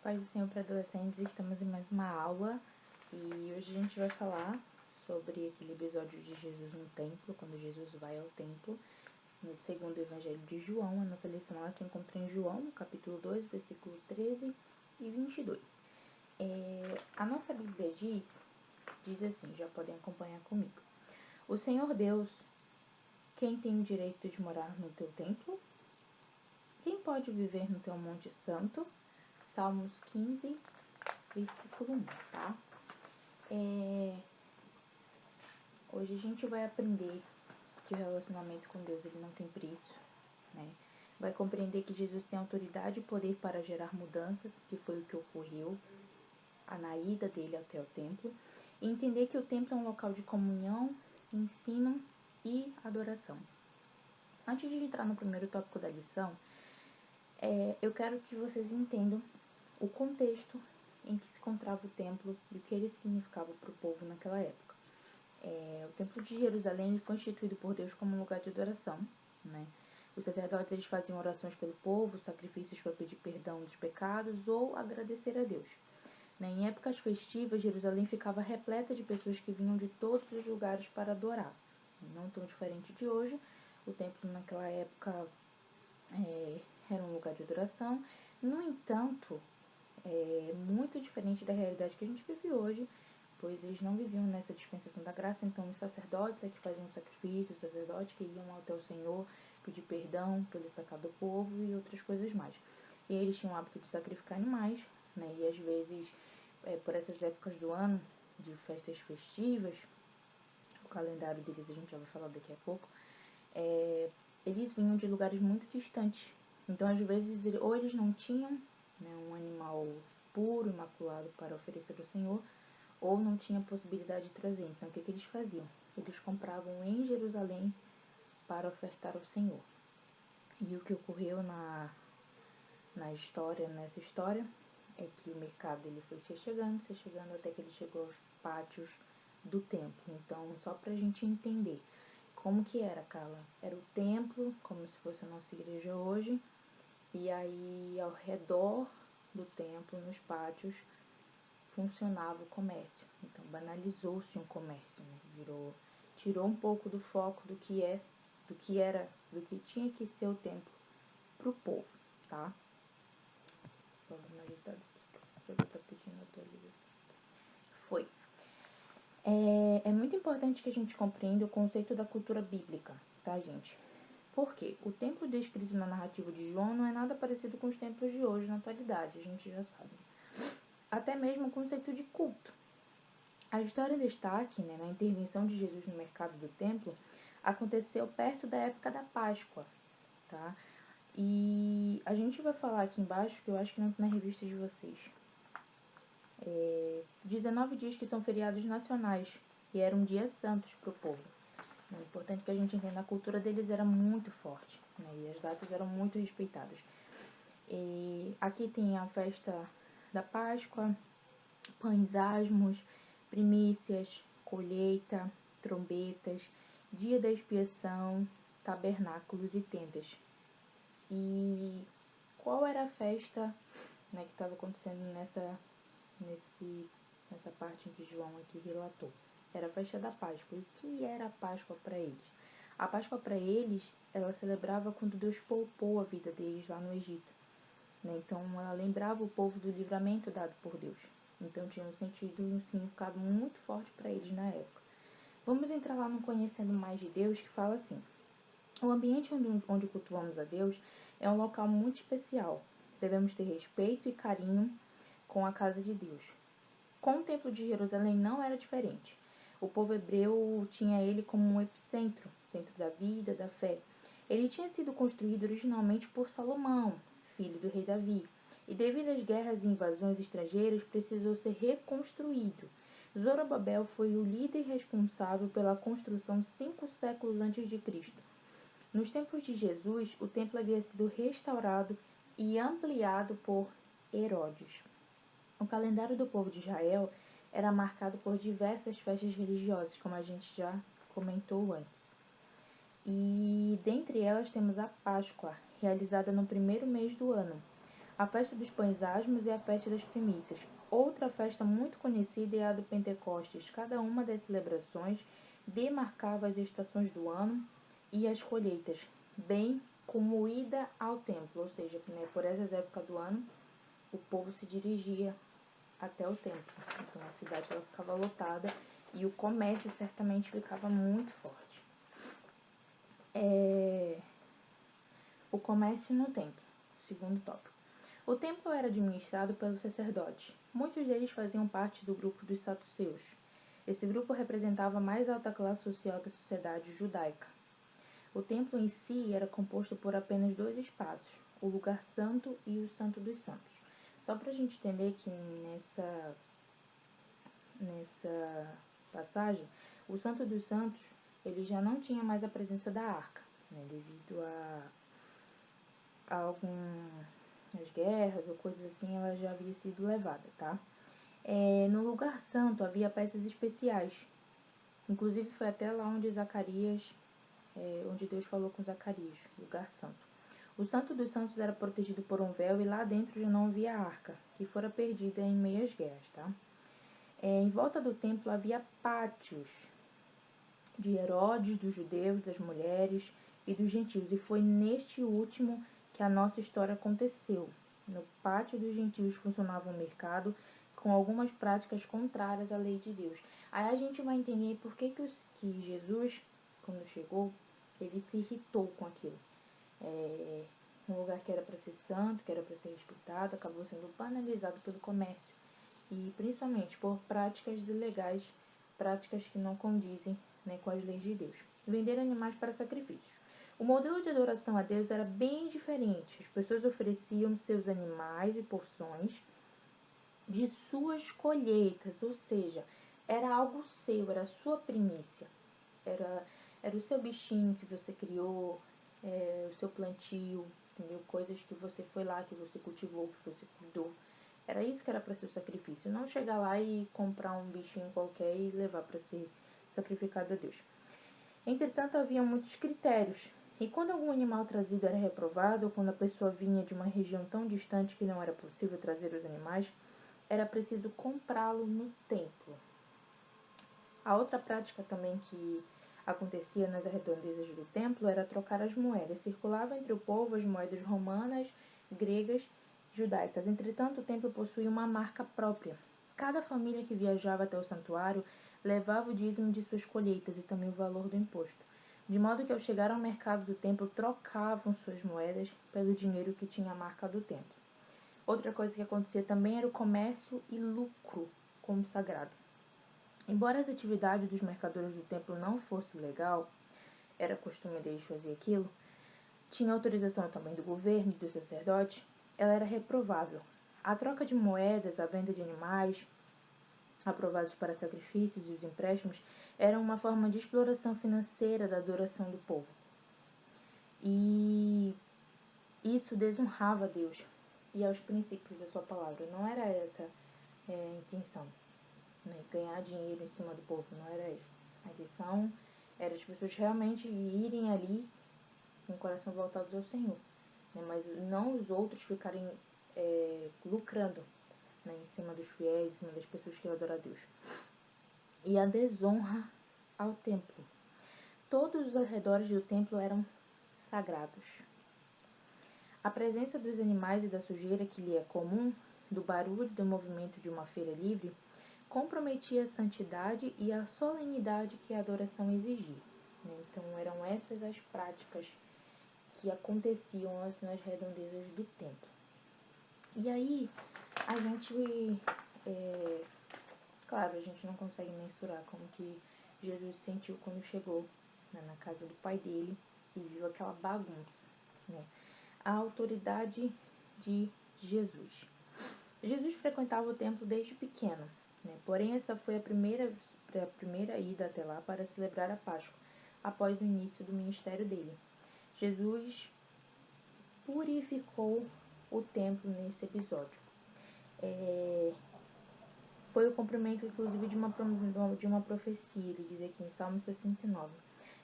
Paz do Senhor para adolescentes, estamos em mais uma aula e hoje a gente vai falar sobre aquele episódio de Jesus no templo, quando Jesus vai ao templo, no segundo evangelho de João. A nossa lição ela se encontra em João, no capítulo 2, versículo 13 e 22. A nossa Bíblia diz assim, já podem acompanhar comigo. O Senhor Deus, quem tem o direito de morar no teu templo? Quem pode viver no teu monte santo? Salmos 15, versículo 1, tá? Hoje a gente vai aprender que o relacionamento com Deus ele não tem preço, né? Vai compreender que Jesus tem autoridade e poder para gerar mudanças, que foi o que ocorreu na ida dele até o templo, e entender que o templo é um local de comunhão, ensino e adoração. Antes de entrar no primeiro tópico da lição, eu quero que vocês entendam o contexto em que se encontrava o templo e o que ele significava para o povo naquela época. O templo de Jerusalém foi instituído por Deus como um lugar de adoração, né? Os sacerdotes eles faziam orações pelo povo, sacrifícios para pedir perdão dos pecados ou agradecer a Deus. Em épocas festivas, Jerusalém ficava repleta de pessoas que vinham de todos os lugares para adorar. Não tão diferente de hoje, o templo naquela época era um lugar de adoração. No entanto, muito diferente da realidade que a gente vive hoje, pois eles não viviam nessa dispensação da graça. Então os sacerdotes é que faziam sacrifício, os sacerdotes que iam até o Senhor pedir perdão pelo pecado do povo e outras coisas mais. E eles tinham o hábito de sacrificar animais, né? E às vezes, por essas épocas do ano, de festas festivas, o calendário deles a gente já vai falar daqui a pouco, eles vinham de lugares muito distantes. Então às vezes, ou eles não tinham, né, um animal puro, imaculado para oferecer ao Senhor, ou não tinha possibilidade de trazer. Então o que eles faziam? Eles compravam em Jerusalém para ofertar ao Senhor. E o que ocorreu nessa história, é que o mercado ele foi se chegando até que ele chegou aos pátios do templo. Então, só pra gente entender como que era, Carla. Era o templo, como se fosse a nossa igreja hoje, e aí ao redor do templo, nos pátios, funcionava o comércio. Então banalizou-se um comércio, né? Tirou um pouco do foco do que tinha que ser o templo pro povo, tá? Só tá pedindo atualização. Foi. É muito importante que a gente compreenda o conceito da cultura bíblica, tá, gente? Por quê? O templo descrito na narrativa de João não é nada parecido com os templos de hoje na atualidade, a gente já sabe. Até mesmo o conceito de culto. A história destaca, né, na intervenção de Jesus no mercado do templo, aconteceu perto da época da Páscoa, tá? E a gente vai falar aqui embaixo, que eu acho que não tá na revista de vocês. 19 dias que são feriados nacionais e eram dias santos para o povo. É importante que a gente entenda, a cultura deles era muito forte, né, e as datas eram muito respeitadas. E aqui tem a festa da Páscoa, pães asmos, primícias, colheita, trombetas, dia da expiação, tabernáculos e tendas. E qual era a festa, né, que estava acontecendo nessa parte em que João aqui relatou? Era a festa da Páscoa. E o que era a Páscoa para eles? A Páscoa para eles, ela celebrava quando Deus poupou a vida deles lá no Egito, né? Então ela lembrava o povo do livramento dado por Deus. Então tinha um sentido e um significado muito forte para eles na época. Vamos entrar lá no Conhecendo Mais de Deus, que fala assim: o ambiente onde cultuamos a Deus é um local muito especial. Devemos ter respeito e carinho com a casa de Deus. Com o templo de Jerusalém não era diferente. O povo hebreu tinha ele como um epicentro, centro da vida, da fé. Ele tinha sido construído originalmente por Salomão, filho do rei Davi, e devido às guerras e invasões estrangeiras precisou ser reconstruído. Zorobabel foi o líder responsável pela construção 5 séculos antes de Cristo. Nos tempos de Jesus, o templo havia sido restaurado e ampliado por Herodes. O calendário do povo de Israel era marcado por diversas festas religiosas, como a gente já comentou antes. E dentre elas temos a Páscoa, realizada no primeiro mês do ano. a festa dos pães asmos e a festa das primícias. Outra festa muito conhecida é a do Pentecostes. Cada uma das celebrações demarcava as estações do ano e as colheitas, bem como ida ao templo, ou seja, né, por essas épocas do ano, o povo se dirigia até o templo. Então a cidade ela ficava lotada e o comércio certamente ficava muito forte. O comércio no templo, segundo tópico. O templo era administrado pelos sacerdotes. Muitos deles faziam parte do grupo dos saduceus. Esse grupo representava a mais alta classe social da sociedade judaica. O templo em si era composto por apenas 2 espaços, o lugar santo e o santo dos santos. Só para a gente entender que nessa passagem, o santo dos santos ele já não tinha mais a presença da arca, né, devido a algumas guerras ou coisas assim, ela já havia sido levada, tá? No lugar santo havia peças especiais. Inclusive foi até lá onde onde Deus falou com Zacarias, lugar santo. O santo dos santos era protegido por um véu e lá dentro já não havia arca, que fora perdida em meio às guerras, tá? Em volta do templo havia pátios de Herodes, dos judeus, das mulheres e dos gentios. E foi neste último que a nossa história aconteceu. No pátio dos gentios funcionava um mercado com algumas práticas contrárias à lei de Deus. Aí a gente vai entender por que Jesus, quando chegou, ele se irritou com aquilo. Um lugar que era para ser santo, que era para ser respeitado, acabou sendo banalizado pelo comércio. E principalmente por práticas ilegais, práticas que não condizem, né, com as leis de Deus. Vender animais para sacrifícios. O modelo de adoração a Deus era bem diferente. As pessoas ofereciam seus animais e porções de suas colheitas, ou seja, era algo seu, era a sua primícia. Era o seu bichinho que você criou, o seu plantio, entendeu? Coisas que você foi lá, que você cultivou, que você cuidou. Era isso que era para ser o sacrifício. Não chegar lá e comprar um bichinho qualquer e levar para ser sacrificado a Deus. Entretanto, havia muitos critérios. E quando algum animal trazido era reprovado, ou quando a pessoa vinha de uma região tão distante que não era possível trazer os animais, era preciso comprá-lo no templo. A outra prática também que acontecia nas redondezas do templo era trocar as moedas. Circulava entre o povo as moedas romanas, gregas, judaicas. Entretanto, o templo possuía uma marca própria. Cada família que viajava até o santuário levava o dízimo de suas colheitas e também o valor do imposto. De modo que ao chegar ao mercado do templo, trocavam suas moedas pelo dinheiro que tinha a marca do templo. Outra coisa que acontecia também era o comércio e lucro como sagrado. Embora as atividades dos mercadores do templo não fosse legal, era costume deles fazer aquilo, tinha autorização também do governo e dos sacerdotes, ela era reprovável. A troca de moedas, a venda de animais aprovados para sacrifícios e os empréstimos eram uma forma de exploração financeira da adoração do povo. E isso desonrava a Deus e aos princípios da sua palavra. Não era essa a intenção. Ganhar dinheiro em cima do povo, não era isso. A intenção era as pessoas realmente irem ali com o coração voltados ao Senhor, né? Mas não os outros ficarem lucrando, né, em cima dos fiéis, em cima das pessoas que adoram a Deus. E a desonra ao templo. Todos os arredores do templo eram sagrados. A presença dos animais e da sujeira que lhe é comum, do barulho e do movimento de uma feira livre, comprometia a santidade e a solenidade que a adoração exigia. Então, eram essas as práticas que aconteciam nas redondezas do templo. E aí, a gente, claro, a gente não consegue mensurar como que Jesus sentiu quando chegou, né, na casa do pai dele e viu aquela bagunça, né? A autoridade de Jesus. Jesus frequentava o templo desde pequeno, né? Porém, essa foi a primeira ida até lá para celebrar a Páscoa, após o início do ministério dele. Jesus purificou o templo nesse episódio. Foi o cumprimento, inclusive, de uma profecia, ele diz aqui em Salmo 69.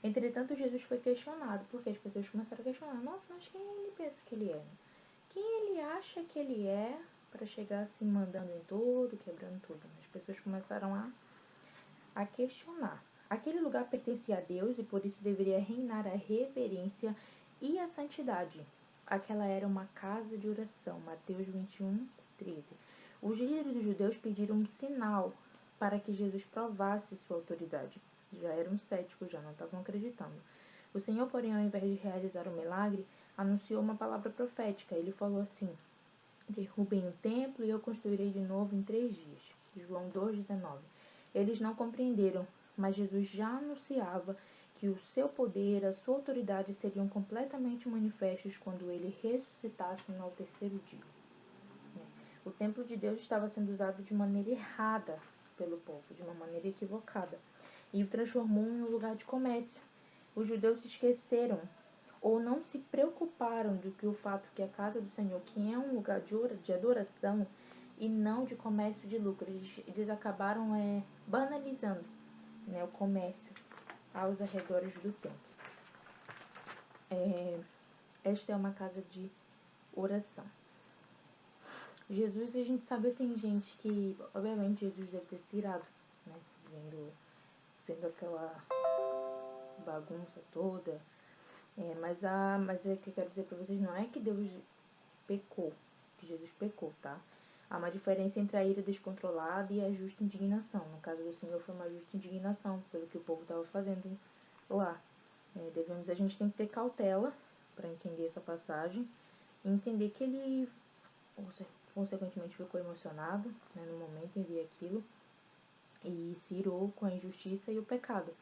Entretanto, Jesus foi questionado, porque as pessoas começaram a questionar: nossa, mas quem ele pensa que ele é? quem ele acha que ele é para chegar assim mandando em tudo, quebrando tudo. As pessoas começaram a questionar. Aquele lugar pertencia a Deus e por isso deveria reinar a reverência e a santidade. Aquela era uma casa de oração. Mateus 21, 13. Os líderes dos judeus pediram um sinal para que Jesus provasse sua autoridade. Já eram céticos, já não estavam acreditando. O Senhor, porém, ao invés de realizar o milagre, anunciou uma palavra profética. Ele falou assim: derrubem o templo e eu construirei de novo em 3 dias. João 2,19. Eles não compreenderam, mas Jesus já anunciava que o seu poder, a sua autoridade seriam completamente manifestos quando ele ressuscitasse no terceiro dia. O templo de Deus estava sendo usado de maneira errada pelo povo, de uma maneira equivocada, e o transformou em um lugar de comércio. Os judeus se esqueceram ou não se preocuparam do que o fato que a casa do Senhor, que é um lugar de adoração e não de comércio de lucro, eles acabaram banalizando, o comércio aos arredores do templo. Esta é uma casa de oração. Jesus, a gente sabe assim, gente, que obviamente Jesus deve ter se irado, né, vendo aquela bagunça toda. Mas é que eu quero dizer pra vocês, não é que Deus pecou, que Jesus pecou, tá? Há uma diferença entre a ira descontrolada e a justa indignação. No caso do Senhor foi uma justa indignação pelo que o povo estava fazendo lá. A gente tem que ter cautela para entender essa passagem e entender que ele consequentemente ficou emocionado, né, no momento em ver aquilo e se irou com a injustiça e o pecado.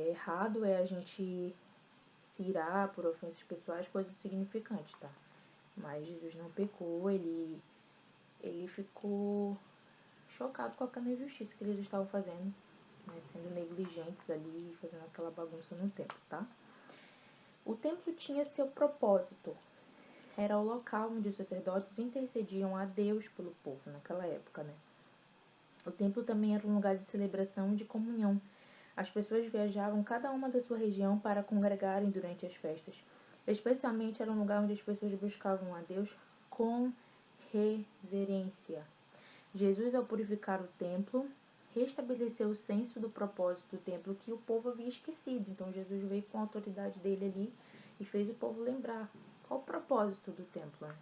Errado é a gente se irar por ofensas pessoais, coisa insignificante, tá? Mas Jesus não pecou, ele ficou chocado com aquela injustiça que eles estavam fazendo, né, sendo negligentes ali, fazendo aquela bagunça no templo, tá? O templo tinha seu propósito. Era o local onde os sacerdotes intercediam a Deus pelo povo naquela época, né? O templo também era um lugar de celebração e de comunhão. As pessoas viajavam cada uma da sua região para congregarem durante as festas. Especialmente era um lugar onde as pessoas buscavam a Deus com reverência. Jesus, ao purificar o templo, restabeleceu o senso do propósito do templo que o povo havia esquecido. Então Jesus veio com a autoridade dele ali e fez o povo lembrar qual o propósito do templo, né?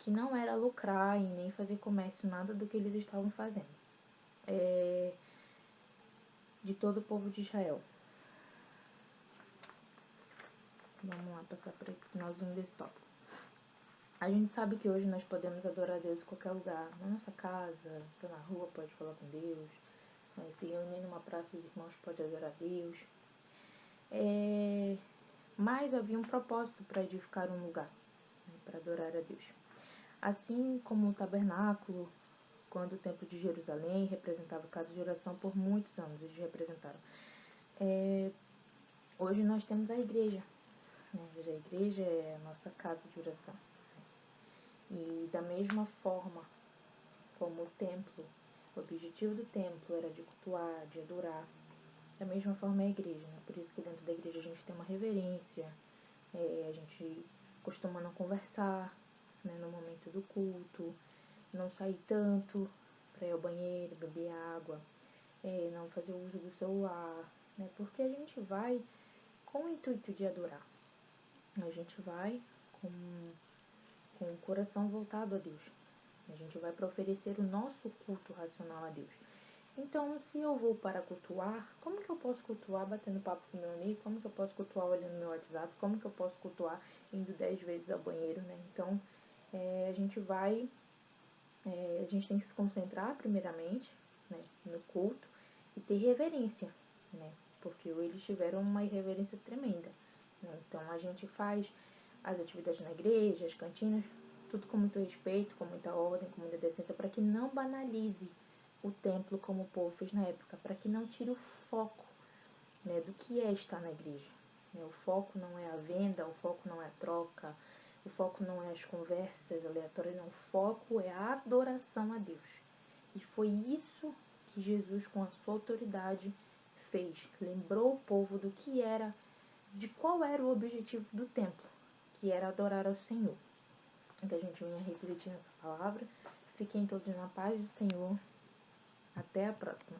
Que não era lucrar e nem fazer comércio, nada do que eles estavam fazendo. De todo o povo de Israel. Vamos lá, passar para o finalzinho desse tópico. A gente sabe que hoje nós podemos adorar a Deus em qualquer lugar. Na nossa casa, tá na rua, pode falar com Deus. Se reunir numa praça, os irmãos podem adorar a Deus. Mas havia um propósito para edificar um lugar, né, para adorar a Deus. Assim como o tabernáculo, quando o templo de Jerusalém representava casa de oração por muitos anos, eles representaram. Hoje nós temos a igreja, né? A igreja é a nossa casa de oração. E da mesma forma como o templo, o objetivo do templo era de cultuar, de adorar, da mesma forma é a igreja, né? Por isso que dentro da igreja a gente tem uma reverência, a gente costuma não conversar, né, no momento do culto, não sair tanto para ir ao banheiro, beber água, não fazer uso do celular, né? Porque a gente vai com o intuito de adorar. A gente vai com o coração voltado a Deus. A gente vai para oferecer o nosso culto racional a Deus. Então, se eu vou para cultuar, como que eu posso cultuar batendo papo com meu amigo? Como que eu posso cultuar olhando meu WhatsApp? Como que eu posso cultuar indo 10 vezes ao banheiro, né? Então, a gente tem que se concentrar primeiramente, né, no culto e ter reverência, né? Porque eles tiveram uma irreverência tremenda, né? Então, a gente faz as atividades na igreja, as cantinas, tudo com muito respeito, com muita ordem, com muita decência, para que não banalize o templo como o povo fez na época, para que não tire o foco, né, do que é estar na igreja. O foco não é a venda, o foco não é a troca, o foco não é as conversas aleatórias, não. O foco é a adoração a Deus. E foi isso que Jesus, com a sua autoridade, fez. Lembrou o povo do que era, de qual era o objetivo do templo, que era adorar ao Senhor. que a gente venha refletir nessa palavra. Fiquem todos na paz do Senhor. Até a próxima.